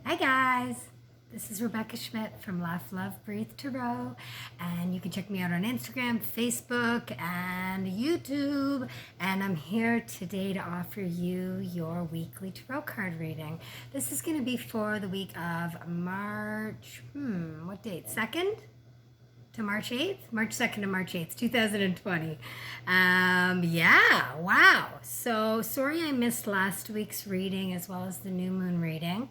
Hi guys, this is Rebecca Schmidt from Laughlovebreathetarot, and you can check me out on Instagram, Facebook, and YouTube. And I'm here today to offer you your weekly tarot card reading. This is going to be for the week of March, what date? 2nd? To March 8th? March 2nd to March 8th, 2020. Yeah, wow. So sorry I missed last week's reading as well as the new moon reading.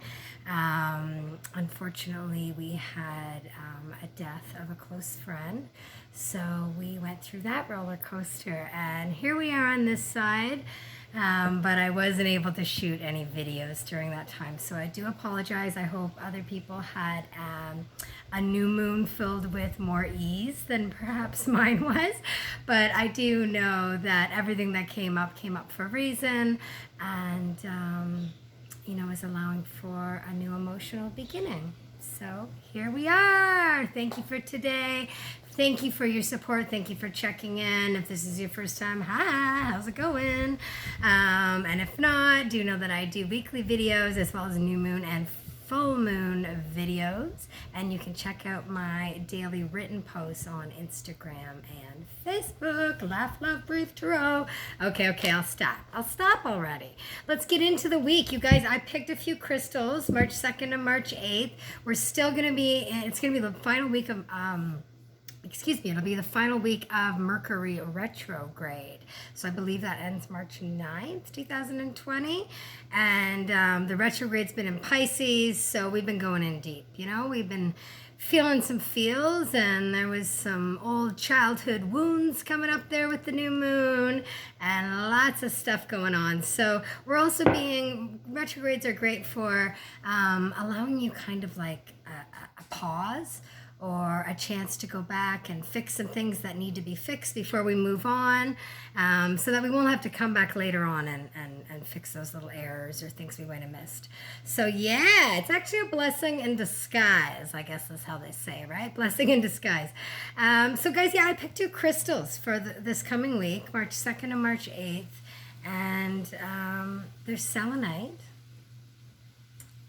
Unfortunately, we had a death of a close friend. So we went through that roller coaster, and here we are on this side. But I wasn't able to shoot any videos during that time, so I do apologize. I hope other people had a new moon filled with more ease than perhaps mine was, but I do know that everything that came up for a reason, and is allowing for a new emotional beginning. So here we are. Thank you for today. Thank you for your support. Thank you for checking in. If this is your first time, hi, how's it going? And if not, do know that I do weekly videos as well as new moon and full moon videos. And you can check out my daily written posts on Instagram and Facebook. Laugh, Love, Breathe, Tarot. Okay, I'll stop already. Let's get into the week. You guys, I picked a few crystals, March 2nd to March 8th. We're still going to be, it's going to be the final week of, it'll be the final week of Mercury retrograde. So I believe that ends March 9th, 2020. And the retrograde's been in Pisces, so we've been going in deep. We've been feeling some feels, and there was some old childhood wounds coming up there with the new moon, and lots of stuff going on. So we're also retrogrades are great for allowing you kind of like a pause, or a chance to go back and fix some things that need to be fixed before we move on, so that we won't have to come back later on and fix those little errors or things we might have missed. So yeah, it's actually a blessing in disguise, I guess that's how they say, right? Blessing in disguise. So guys, yeah, I picked two crystals for this coming week, March 2nd and March 8th, and there's selenite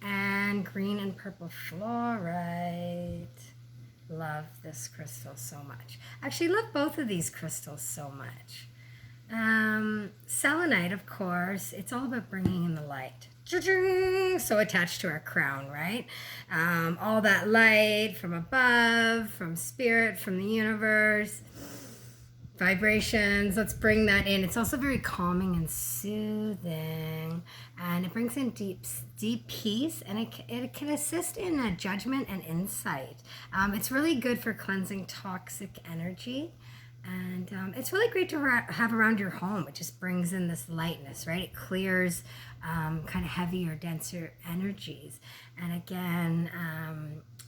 and green and purple fluorite. Love this crystal so much. Actually, love both of these crystals so much. Selenite, of course, it's all about bringing in the light. So attached to our crown, right? All that light from above, from spirit, from the universe, vibrations. Let's bring that in. It's also very calming and soothing, and it brings in deep peace, and it can assist in judgment and insight. It's really good for cleansing toxic energy, and it's really great to have around your home. It just brings in this lightness, right? It clears kind of heavier, denser energies, and again,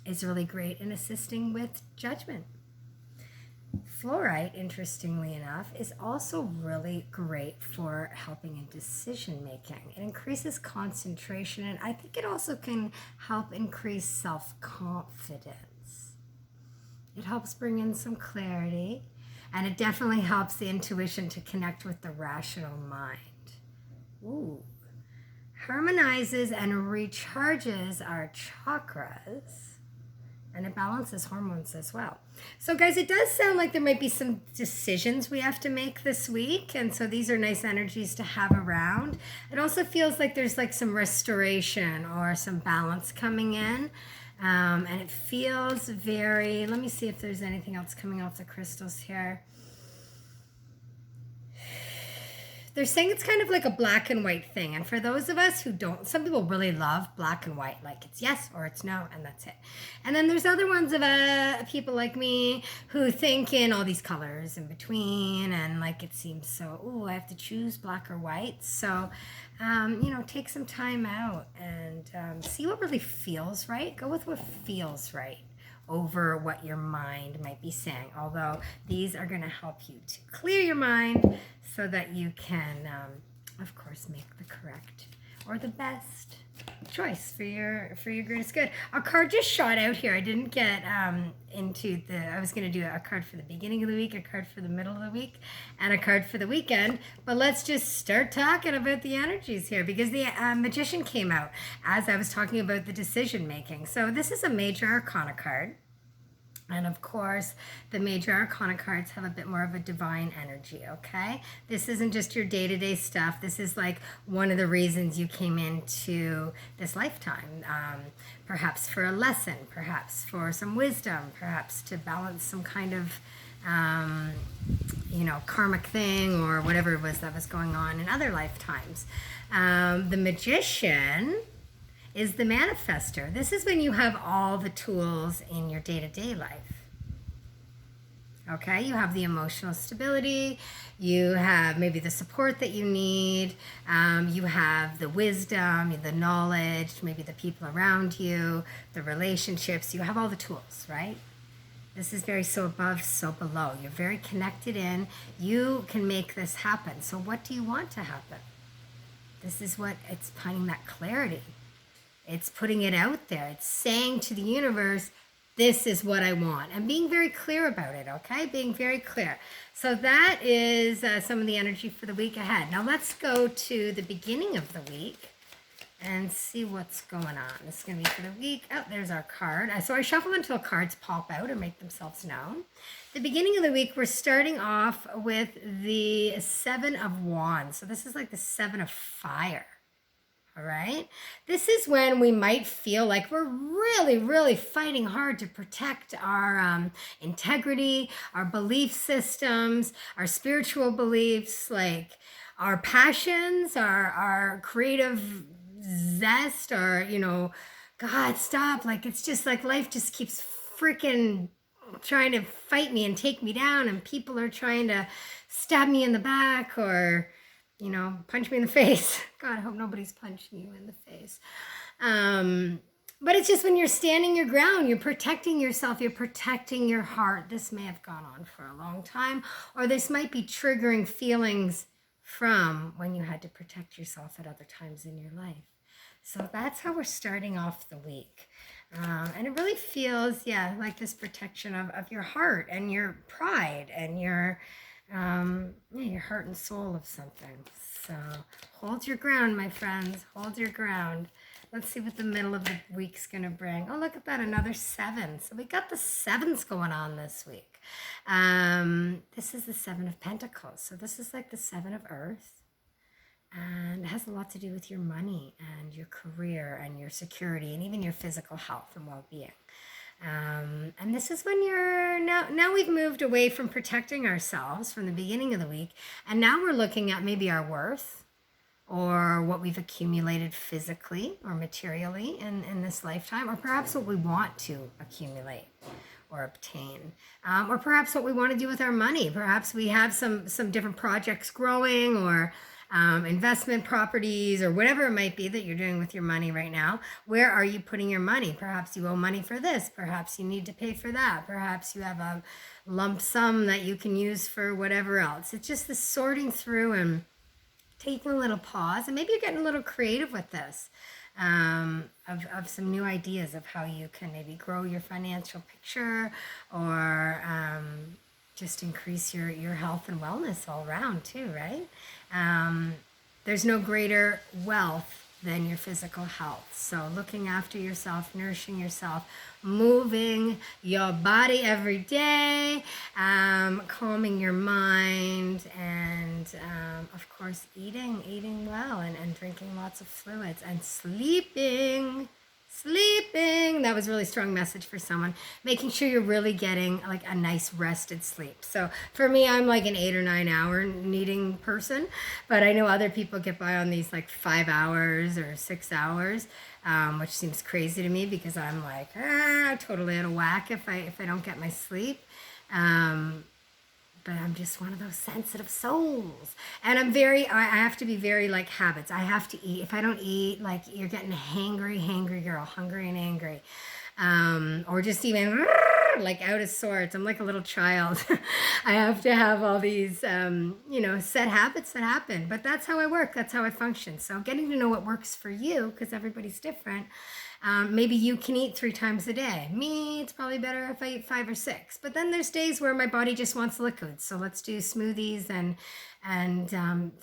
it's really great in assisting with judgment. Fluorite, interestingly enough, is also really great for helping in decision making. It increases concentration, and I think it also can help increase self-confidence. It helps bring in some clarity, and it definitely helps the intuition to connect with the rational mind. Ooh. Harmonizes and recharges our chakras, and it balances hormones as well. So guys, it does sound like there might be some decisions we have to make this week, and so these are nice energies to have around. It also feels like there's like some restoration or some balance coming in, and it feels very, let me see if there's anything else coming off the crystals here. They're saying it's kind of like a black and white thing. And for those of us who don't, some people really love black and white, like it's yes or it's no, and that's it. And then there's other ones of people like me who think in all these colors in between, and like it seems so, I have to choose black or white. So, take some time out and see what really feels right. Go with what feels right over what your mind might be saying, although these are going to help you to clear your mind so that you can, of course, make the correct or the best choice for your greatest good. A card just shot out here. I didn't get into the, I was going to do a card for the beginning of the week, a card for the middle of the week, and a card for the weekend. But let's just start talking about the energies here, because the Magician came out as I was talking about the decision making. So this is a major arcana card. And of course, the major arcana cards have a bit more of a divine energy, okay? This isn't just your day-to-day stuff. This is like one of the reasons you came into this lifetime. Perhaps for a lesson, perhaps for some wisdom, perhaps to balance some kind of, karmic thing or whatever it was that was going on in other lifetimes. The Magician is the manifester. This is when you have all the tools in your day-to-day life. Okay, you have the emotional stability, you have maybe the support that you need, you have the wisdom, the knowledge, maybe the people around you, the relationships, you have all the tools, right? This is very so above, so below. You're very connected in. You can make this happen. So what do you want to happen? This is what it's finding that clarity. It's putting it out there. It's saying to the universe, this is what I want. And being very clear about it, okay? Being very clear. So that is some of the energy for the week ahead. Now let's go to the beginning of the week and see what's going on. This is going to be for the week. Oh, there's our card. So I shuffle until cards pop out or make themselves known. The beginning of the week, we're starting off with the Seven of Wands. So this is like the Seven of Fire. All right. This is when we might feel like we're really, really fighting hard to protect our integrity, our belief systems, our spiritual beliefs, like our passions, our creative zest, our, God, stop. Like, it's just like life just keeps freaking trying to fight me and take me down, and people are trying to stab me in the back or punch me in the face. God, I hope nobody's punching you in the face. But it's just when you're standing your ground, you're protecting yourself, you're protecting your heart. This may have gone on for a long time, or this might be triggering feelings from when you had to protect yourself at other times in your life. So that's how we're starting off the week. And it really feels, like this protection of your heart and your pride and your heart and soul of something. So hold your ground, my friends. Hold your ground. Let's see what the middle of the week's going to bring. Oh, look at that. Another 7. So we got the 7s going on this week. This is the 7 of Pentacles. So this is like the 7 of Earth. And it has a lot to do with your money and your career and your security and even your physical health and well-being. And this is when you're now we've moved away from protecting ourselves from the beginning of the week, and now we're looking at maybe our worth or what we've accumulated physically or materially in this lifetime, or perhaps what we want to accumulate or obtain, or perhaps what we want to do with our money. Perhaps we have some different projects growing, or investment properties, or whatever it might be that you're doing with your money right now. Where are you putting your money? Perhaps you owe money for this. Perhaps you need to pay for that. Perhaps you have a lump sum that you can use for whatever else. It's just the sorting through and taking a little pause, and maybe you're getting a little creative with this, of some new ideas of how you can maybe grow your financial picture, or just increase your health and wellness all around too, right? There's no greater wealth than your physical health. So looking after yourself, nourishing yourself, moving your body every day, calming your mind, and of course eating well and drinking lots of fluids, and sleeping. That was a really strong message for someone. Making sure you're really getting like a nice rested sleep. So for me, I'm like an 8 or 9 hour needing person, but I know other people get by on these like 5 hours or 6 hours, which seems crazy to me because I'm like totally out of whack if I don't get my sleep. But I'm just one of those sensitive souls. And I have to be very like habits. I have to eat. If I don't eat, like you're getting hangry girl, hungry and angry. Or just even like out of sorts. I'm like a little child. I have to have all these, set habits that happen. But that's how I work. That's how I function. So getting to know what works for you, because everybody's different. Maybe you can eat 3 times a day. Me, it's probably better if I eat 5 or 6. But then there's days where my body just wants liquids. So let's do smoothies and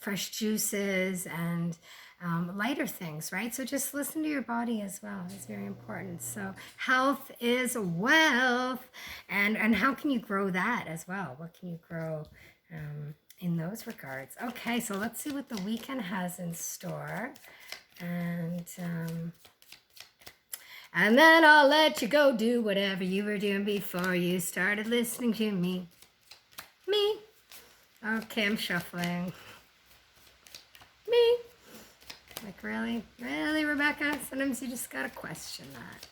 fresh juices and lighter things, right? So just listen to your body as well. It's very important. So health is wealth. And how can you grow that as well? What can you grow in those regards? Okay, so let's see what the weekend has in store. And then I'll let you go do whatever you were doing before you started listening to me. Me. Okay, I'm shuffling. Me. Like, really? Really, Rebecca? Sometimes you just gotta question that.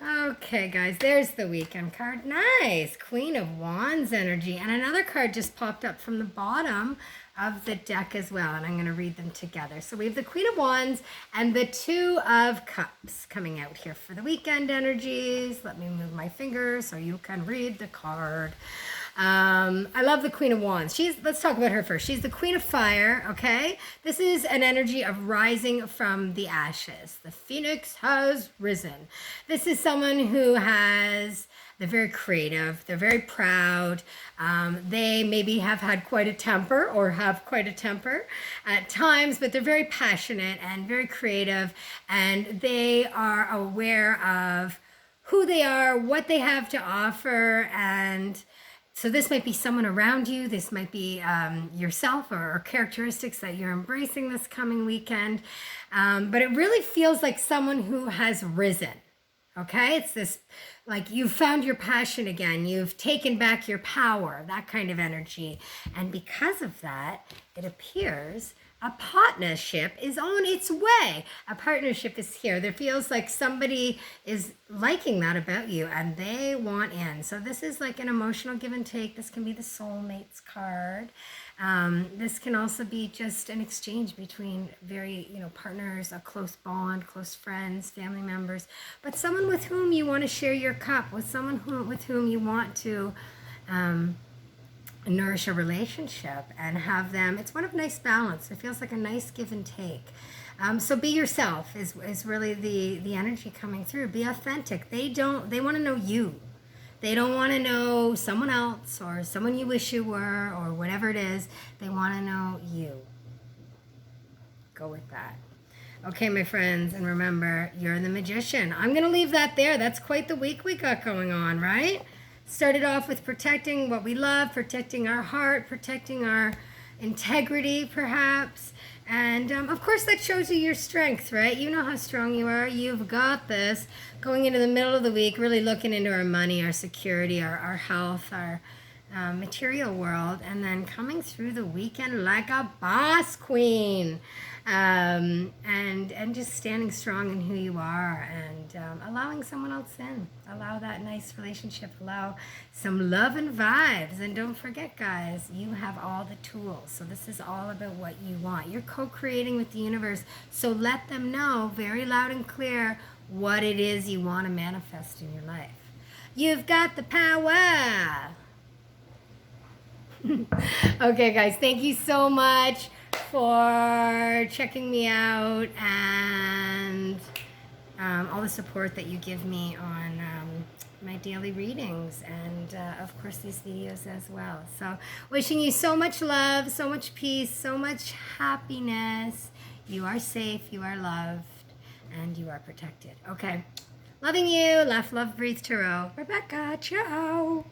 Okay, guys, there's the weekend card. Nice. Queen of Wands energy. And another card just popped up from the bottom of the deck as well. And I'm going to read them together. So we have the Queen of Wands and the Two of Cups coming out here for the weekend energies. Let me move my finger so you can read the card. I love the Queen of Wands. Let's talk about her first. She's the Queen of Fire, okay? This is an energy of rising from the ashes. The phoenix has risen. This is someone who they're very creative. They're very proud. They maybe have had quite a temper or have quite a temper at times, but they're very passionate and very creative. And they are aware of who they are, what they have to offer, and so this might be someone around you. This might be yourself or characteristics that you're embracing this coming weekend. But it really feels like someone who has risen. Okay? It's this, like, you've found your passion again. You've taken back your power, that kind of energy. And because of that, it appears a partnership is on its way. A partnership is here. There feels like somebody is liking that about you and they want in. So this is like an emotional give and take. This can be the soulmates card. This can also be just an exchange between partners, a close bond, close friends, family members, but someone with whom you want to share your cup, with someone with whom you want to nourish a relationship and have them. It's one of nice balance. It feels like a nice give and take. So be yourself is really the energy coming through. Be authentic. They want to know you. They don't want to know someone else or someone you wish you were or whatever it is. They want to know you. Go with that. Okay, my friends, and remember, you're the magician. I'm going to leave that there. That's quite the week we got going on, right? Started off with protecting what we love, protecting our heart, protecting our integrity, perhaps. And, of course, that shows you your strength, right? You know how strong you are. You've got this. Going into the middle of the week, really looking into our money, our security, our health, our material world. And then coming through the weekend like a boss queen. And just standing strong in who you are and allowing someone else in. Allow that nice relationship. Allow some love and vibes. And don't forget, guys, you have all the tools. So this is all about what you want. You're co-creating with the universe. So let them know very loud and clear what it is you want to manifest in your life. You've got the power. Okay, guys, thank you so much for checking me out and all the support that you give me on my daily readings and of course these videos as well. So wishing you so much love, so much peace, so much happiness. You are safe, you are loved, and you are protected. Okay, loving you. Laugh, love, breathe, tarot. Rebecca, ciao.